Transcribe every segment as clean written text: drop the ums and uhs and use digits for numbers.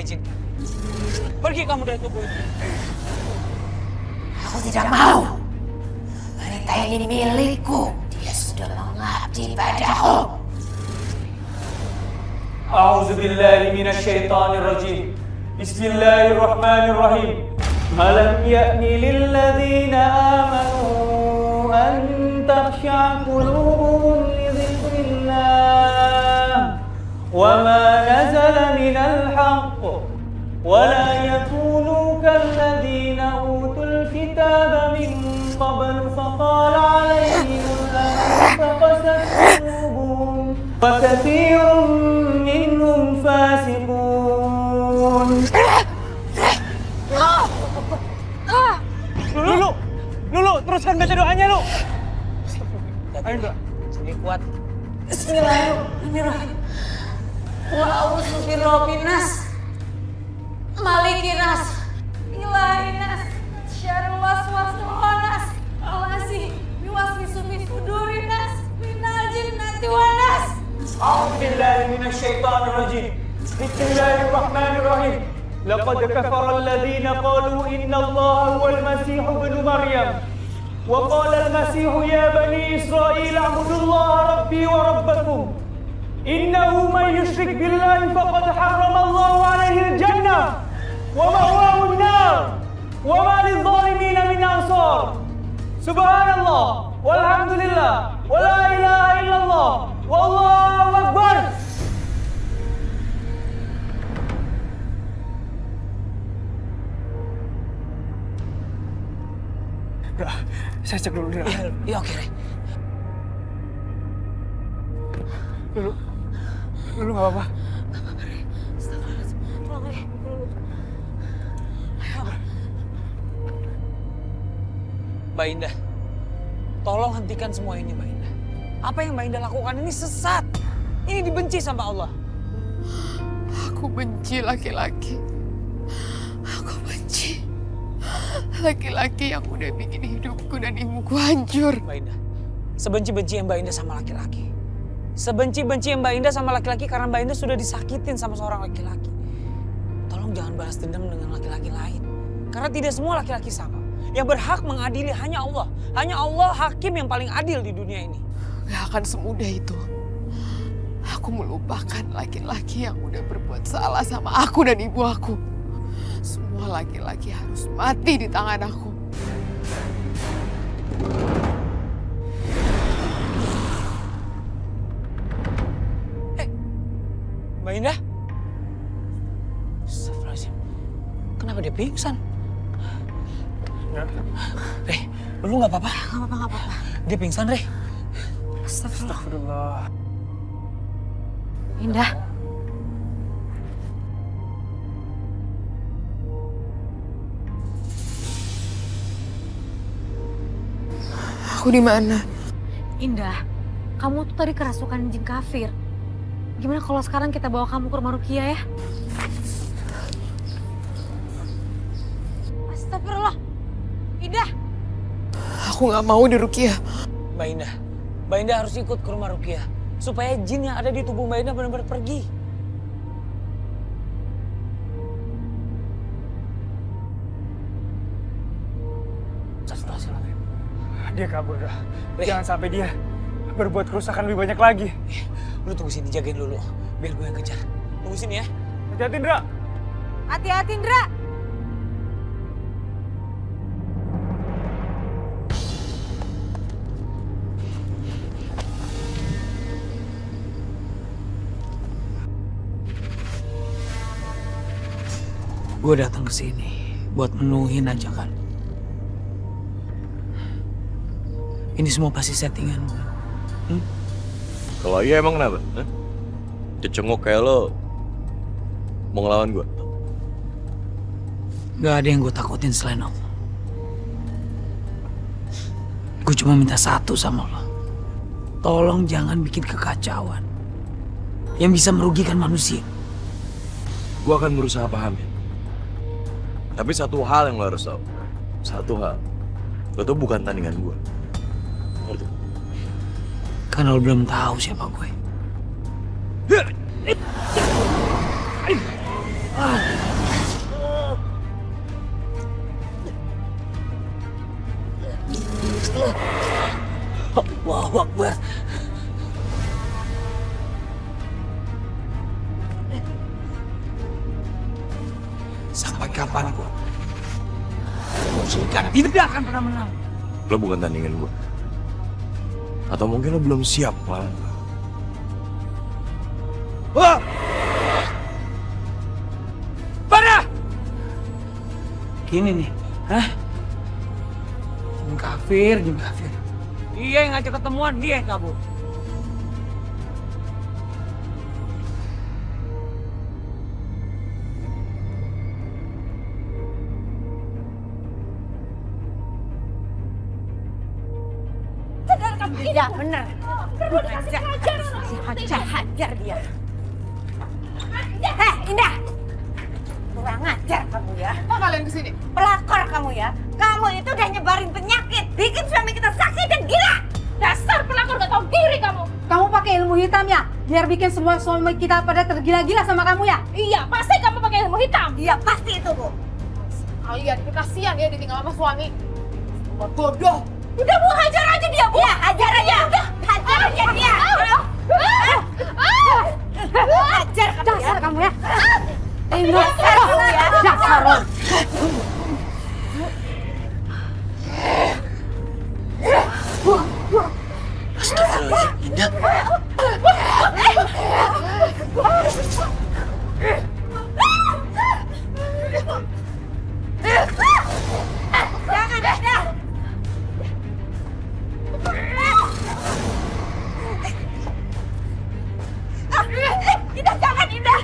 izinkan. Pergi kamu dari tubuh ini. Aku tidak mau. Wanita ini milikku. Dia sudah mengabdi padaku. A'udzubillahi minasyaitonir rajim. Bismillahirrahmanirrahim. Alam ya'ni lilladzina amanu an takhsha'a qulubuhum li dzikrillah wa ma nazala minal haqq wa la yakunu kalladzina utul kitaba min qabl faqala 'alayhimul amru faqasat qulubuhum wa katsirun minhum fasiqun. Lulu, teruskan baca doanya, Lu. Ayo, Ndra. Sini kuat. Bismillahirrahmanirrahim. Wa a'udzu birabbinas. Malikinas. Ilahinas. Syarril waswasil khannas. Allazi yuwaswisu fi sudurinas. Minal jinnati wan nas. A'udzubillahi minasyaitonir rajim. Bismillahirrahmanirrahim. لقد كفر الذين قالوا إن الله هو المسيح ابن مريم وقال المسيح يا بني إسرائيل اعبدوا الله ربي وربكم إنه من يشرك بالله فقد حرم الله عليه الجنة ومأواه النار وما للظالمين من أنصار سبحان الله والحمد لله ولا إله إلا الله والله أكبر. Saya cek dulu, Dira. Iya, oke, Re. Lulu nggak apa-apa. Mbak Indah, tolong hentikan semua ini, Mbak Indah. Apa yang Mbak Indah lakukan ini sesat. Ini dibenci sama Allah. Aku benci laki-laki. Aku benci laki-laki yang udah bikin hidupku dan ibuku hancur. Mbak Indah, sebenci-benci yang Mbak Indah sama laki-laki. Sebenci-benci yang Mbak Indah sama laki-laki karena Mbak Indah sudah disakitin sama seorang laki-laki. Tolong jangan balas dendam dengan laki-laki lain. Karena tidak semua laki-laki sama. Yang berhak mengadili hanya Allah. Hanya Allah hakim yang paling adil di dunia ini. Gak akan semudah itu. Aku melupakan laki-laki yang udah berbuat salah sama aku dan ibu aku. Semua laki-laki harus mati di tangan aku. Mbak Indah? Astagfirullahaladzim. Kenapa dia pingsan? Re, lu gak apa-apa? Gak apa-apa. Dia pingsan, Re. Astagfirullah. Indah. Aku di mana? Indah, kamu tuh tadi kerasukan jin kafir. Gimana kalau sekarang kita bawa kamu ke rumah Rukia ya? Astagfirullah. Indah. Aku gak mau di Rukia. Mbak Indah harus ikut ke rumah Rukia. Supaya jin yang ada di tubuh Mbak Indah benar-benar pergi. Astagfirullahaladzim. Dia kabur dah. Re. Jangan sampai dia berbuat kerusakan lebih banyak lagi. Lu tunggu sini, jagain dulu. Biar gue yang kejar. Tunggu sini ya. Hati-hati, Ndra. Hati-hati, Indra. Gue datang ke sini buat menuhin ajakan. Ini semua pasti settingan. Kalau iya emang kenapa? Dicenguk kayak lo mau ngelawan gue? Gak ada yang gue takutin selain Allah. Gue cuma minta satu sama lo. Tolong jangan bikin kekacauan yang bisa merugikan manusia. Gue akan berusaha pahamin. Tapi satu hal yang lo harus tahu. Satu hal. Lo tuh bukan tandingan gue. Ngerti? Karena lo belum tahu siapa gue. Allahu Akbar. Sampai kapanpun Sultan tidak akan pernah menang. Lo bukan tandingan gue. Atau mungkin lo belum siap, malah. Wah! Pada! Gini nih, hah? Jin kafir. Dia yang ngajak ketemuan, dia yang kabur. Tidak benar. Hajar dia. Heh, Indah. Kurang ajar kamu ya. Apa kalian kesini? Pelakor kamu ya. Kamu itu udah nyebarin penyakit. Bikin suami kita sakit dan gila. Dasar pelakor gak tahu diri kamu. Kamu pakai ilmu hitam ya? Biar bikin semua suami kita pada tergila-gila sama kamu ya? Iya, pasti kamu pakai ilmu hitam. Iya, pasti itu, Bu. Kalian kasihan ya ditinggal sama suami. Semua bodoh. Udah, Bu, hajar aja dia, Bu. Ya, hajar aja. Udah, hajar aja dia. Hajar kamu ya. Dasar kamu ya. Dasar kamu ya. Dasar lo. Astagfirullahaladzim, Indah. Jangan, Indah. Indah, jangan, Indah.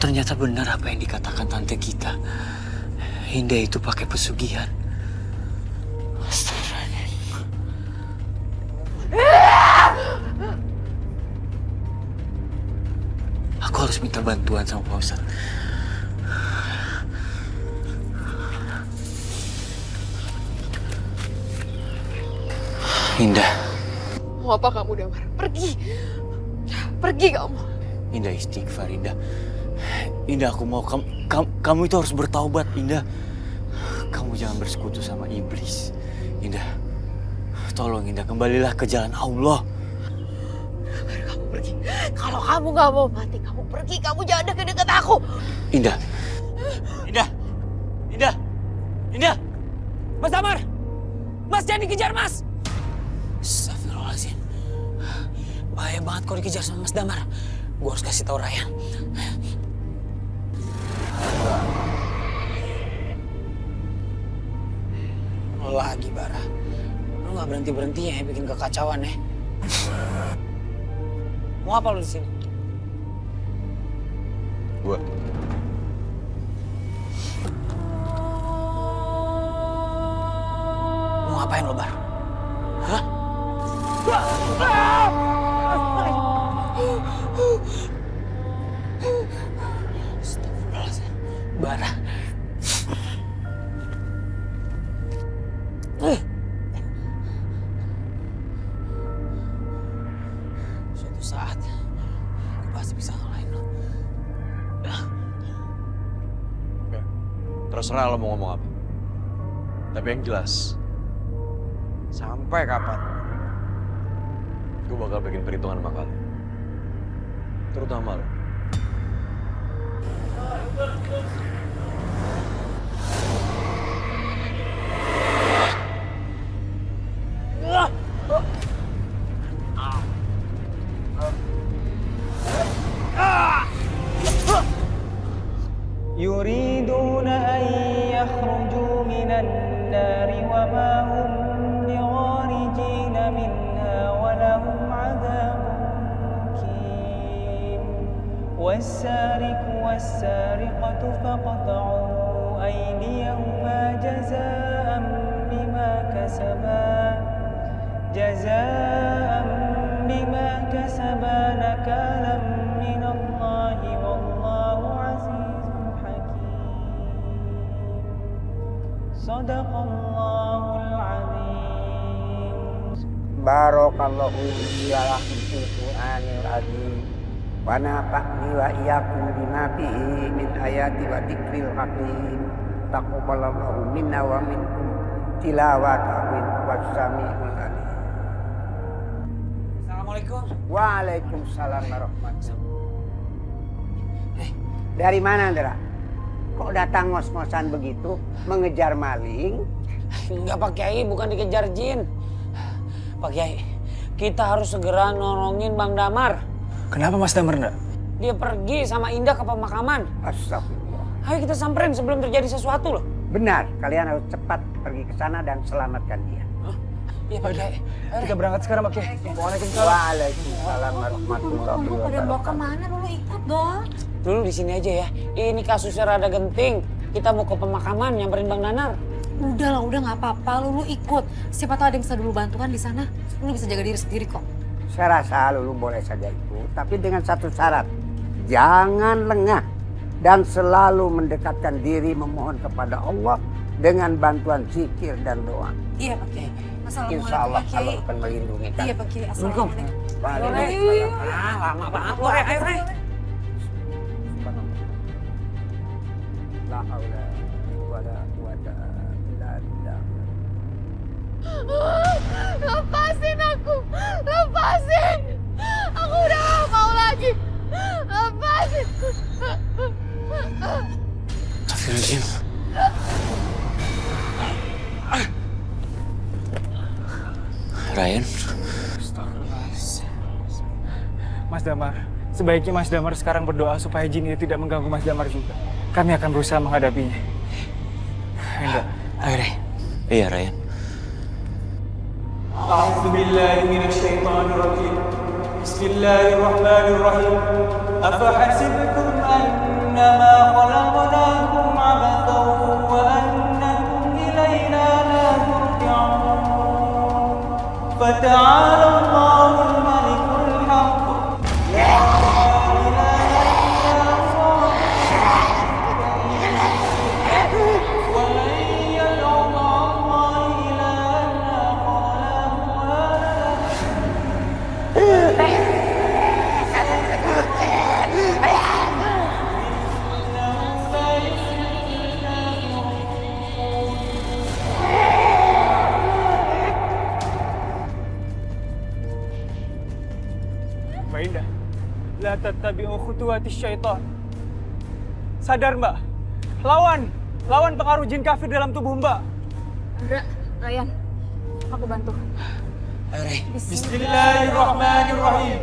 Ternyata benar apa yang dikatakan tante kita. Indah itu pakai pesugihan. Astagfirullahaladzim. Aku harus minta bantuan sama Pak Ustadz. Indah. Mau apa kamu, Damar? Pergi. Pergi kamu. Indah istighfar, Indah. Indah, aku mau kamu itu harus bertaubat, Indah. Kamu jangan bersekutu sama iblis. Indah, tolong Indah, kembalilah ke jalan Allah. Kamu pergi. Kalau kamu gak mau mati, kamu pergi. Kamu jangan deket-deket aku. Indah. Indah. Indah. Indah. Mas Damar. Mas, jangan dikejar, Mas. Astagfirullahaladzim. Bahaya banget kalau dikejar sama Mas Damar. Gue harus kasih tahu Ryan. Lo lagi, Bara. Lo nggak berhenti ya bikin kekacauan ya. Mau apa lo di sini? Gue. Mau ngapain lo, Bar? Hah? Astagfirullahaladzim. Bara. Suatu saat, aku pasti bisa ngalahin lo. Terserah lo mau ngomong apa. Tapi yang jelas, sampai kapan gue bakal bikin perhitungan sama kalian. Terutama lo. يريدون أن يخرجوا من النار وما هم بخارجين منها ولهم عذاب مقيم والسارق والسارقة فاقطعوا أيديهما جزاء بما كسبا نكالا من الله والله عزيز حكيم صدق الله العظيم Barakallahu li wa lakum fil Qur'anil azim. Wa nafa'ni wa iyyakum bima fihi min ayati wa dzikril hakim. Taqabbalallahu minna wa minkum tilawatahu was-sami'ul alim. Assalamualaikum. Waalaikumsalam warahmatullahi. Dari mana, Andra? Kok datang ngos-ngosan begitu, mengejar maling? Enggak Pak Kiai, bukan dikejar jin. Pak Kiai, kita harus segera nolongin Bang Damar. Kenapa Mas Damar enggak? Dia pergi sama Indah ke pemakaman. Astagfirullah. Ayo kita samperin sebelum terjadi sesuatu loh. Benar, kalian harus cepat pergi ke sana dan selamatkan dia. Iya Pak Kiai. Kita berangkat sekarang Pak Kiai. Waalaikumsalam warahmatullahi Lu pada mau wabarakatuh. kemana? Lu ikut dong. Dulu di sini aja ya. Ini kasusnya rada genting. Kita mau ke pemakaman nyamperin Bang Nanar. Udah lah, udah nggak apa-apa. Lu ikut. Siapa tahu ada yang bisa dulu bantuan di sana. Lu bisa jaga diri sendiri kok. Saya rasa Lulu boleh saja itu, tapi dengan satu syarat. Jangan lengah dan selalu mendekatkan diri memohon kepada Allah dengan bantuan zikir dan doa. Iya Pak Kiai. Assalamualaikum Insya Allah Pak Kiai. Allah akan melindungi kita. Iya Pak Kiai. Assalamualaikum. Waalaikumsalam. Ah, lama banget lo. Ayo. La haula wala quwata illa billah. Lepasin aku! Lepasin! Aku udah gak mau lagi! Lepasin! Astagfirullahaladzim. Ryan, Mas Damar, sebaiknya Mas Damar sekarang berdoa supaya jin itu tidak mengganggu Mas Damar juga. Kami akan berusaha menghadapinya. Enggak. Ayo deh. iya Ryan. أعوذ بالله من الشيطان الرجيم بسم الله الرحمن الرحيم أفحسبتم أنما خلقناكم عبثا وأنكم إلينا لا ترجعون فتعالى الله الملك الحق لا إله إلا الله ومن يدع مع الله إلها Mbak Indah, la tattabi'u khutuwati syaitan. Sadar Mbak, lawan pengaruh jin kafir dalam tubuh Mbak. Andra, Ryan, aku bantu. Ayo deh. Bismillahirrahmanirrahim.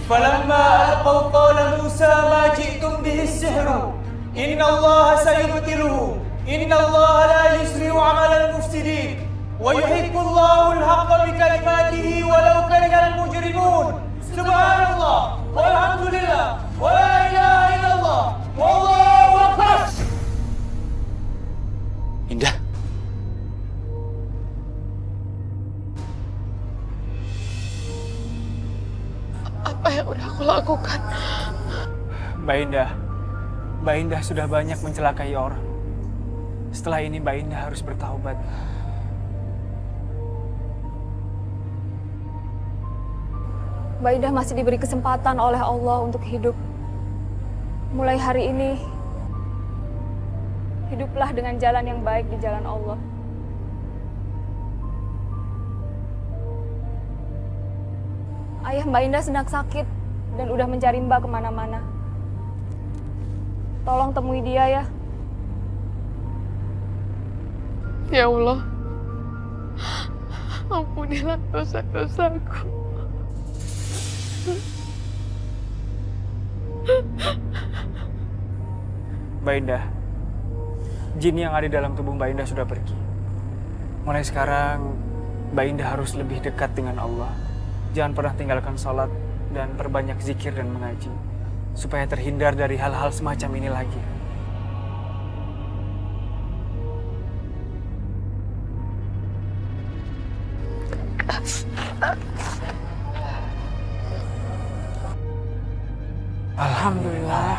Falamma alqaw qala Musa ma ji'tum bihi as-sihru. Inna Allah sayubtiluhu. Inna Allah la yusri'u 'amala al-mufsidin. Wa yuhibbu Allahu al-haqqa bi kalimatihi walau kariha al-mujrimun. Subhanallah walhamdulillah wa la ilaha illallah wallahu akbar. Indah, Apa yang udah aku lakukan? Mbak Indah sudah banyak mencelakai orang. Setelah ini Mbak Indah harus bertaubat. Mbak Indah masih diberi kesempatan oleh Allah untuk hidup. Mulai hari ini, hiduplah dengan jalan yang baik di jalan Allah. Ayah Mbak Indah sedang sakit dan udah mencari Mbak kemana-mana. Tolong temui dia ya. Ya Allah, ampunilah dosa-dosaku. Mbak Indah, jin yang ada dalam tubuh Mbak Indah sudah pergi. Mulai sekarang, Mbak Indah harus lebih dekat dengan Allah. Jangan pernah tinggalkan sholat dan perbanyak zikir dan mengaji. Supaya terhindar dari hal-hal semacam ini lagi. Alhamdulillah.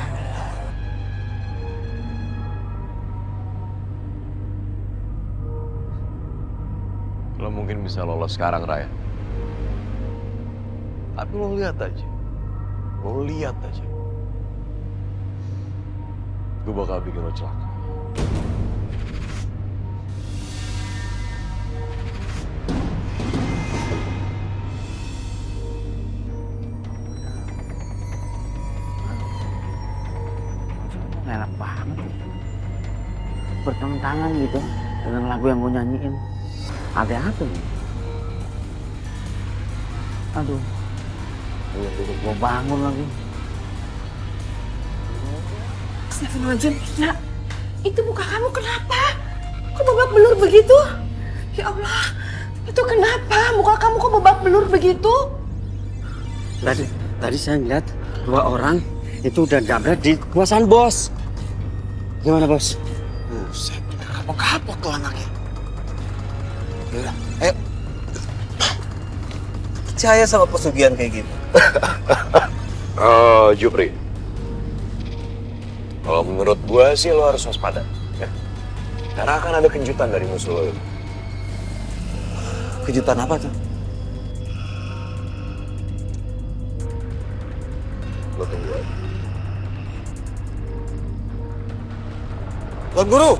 lo mungkin bisa lolos sekarang Ryan. Tapi lo lihat aja. Lo lihat aja. Gue bakal bikin lo celaka. Enak banget ya. Bertentangan gitu dengan lagu yang gue nyanyiin. Ada apa nih? Aduh, gue bangun lagi. Astagfirullahaladzim, nak. Itu muka kamu kenapa? Kok babak belur begitu? Ya Allah, itu kenapa? Muka kamu kok babak belur begitu? Tadi saya lihat 2 orang itu udah jabret di kekuasaan bos. Gimana bos? Buset, kapok-kapok tuh anaknya. Yaudah, ayo. Percaya sama pesugihan kayak gitu. Jupri. Kalau menurut gua sih lo harus waspada. Ya. Karena akan ada kejutan dari musuh lo. Kejutan apa tuh? Lo tunggu aja. Tuan Guru!